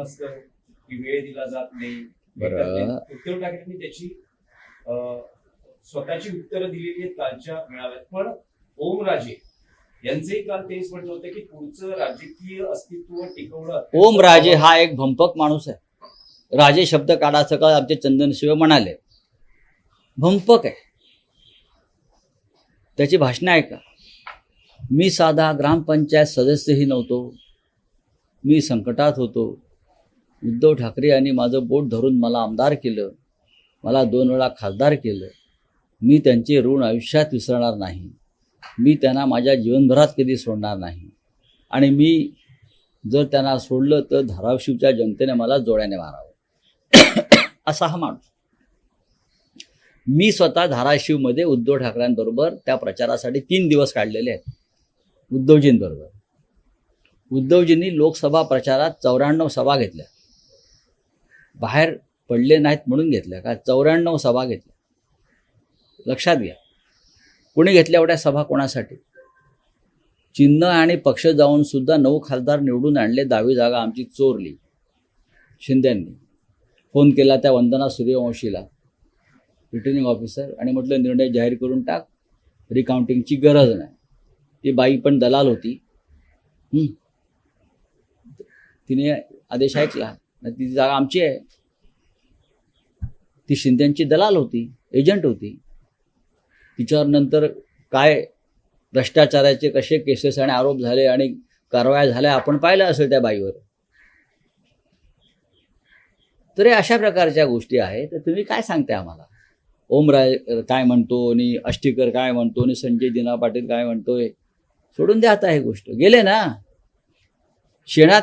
नसतं की वेळ दिला जात नाही. बरं. उद्धव ठाकरेंनी त्याची स्वतःची उत्तरं दिलेली आहेत कालच्या मेळाव्यात. पण ओमराजे यांचंही काल तेच म्हणत होते की पुढचं राजकीय अस्तित्व टिकवणं. ओमराजे हा एक भंपक माणूस आहे. राजे शब्द काढायचं का आमचे चंदनशिव म्हणाले. भंपक आहे. त्याची भाषणं ऐका. मी साधा ग्रामपंचायत सदस्यही नव्हतो. मी संकटात होतो. उद्धव ठाकरे यांनी माझं बोट धरून मला आमदार केलं. मला 2 वेळा खासदार केलं. मी त्यांचे ऋण आयुष्यात विसरणार नाही. मी त्यांना माझ्या जीवनभरात कधी सोडणार नाही. आणि मी जर त्यांना सोडलं तर धाराशिवच्या जनतेने मला जोड्याने मारावं. असा हा माणूस. मी स्वतः धाराशिवमध्ये उद्धव ठाकरेंबरोबर त्या प्रचारासाठी 3 दिवस काढलेले आहेत. उद्धवजींबरोबर. उद्धवजींनी लोकसभा प्रचारात 94 सभा घेतल्या. बाहेर पडले नाहीत म्हणून घेतल्या का? 94 सभा घेतल्या. लक्षात घ्या. कोणी घेतल्या एवढ्या सभा? कोणासाठी? चिन्ह आणि पक्ष जाऊन सुद्धा 9 खासदार निवडून आणले. 10वी जागा आमची चोरली शिंद्यांनी. फोन केला त्या वंदना सूर्यवंशीला, रिटर्निंग ऑफिसर, आणि म्हटलं निर्णय जाहीर करून टाक, रिकाउंटिंगची गरज नाही. ती बाई पण दलाल होती. तिने आदेश ऐकला. ती जागा आमची आहे. ती शिंद्यांची दलाल होती, एजंट होती. तिच्यावर नंतर काय भ्रष्टाचाराचे कसे केसेस आणि आरोप झाले आणि कारवाया झाल्या आपण पाहिलं असेल त्या बाईवर. तर अशा प्रकारच्या गोष्टी आहेत. तर तुम्ही काय सांगताय आम्हाला? ओमराज काय म्हणतो आणि अष्टीकर काय म्हणतो आणि संजय दिना पाटील काय म्हणतोय? सोडून द्या आता. हे गोष्ट गेले ना. शेणात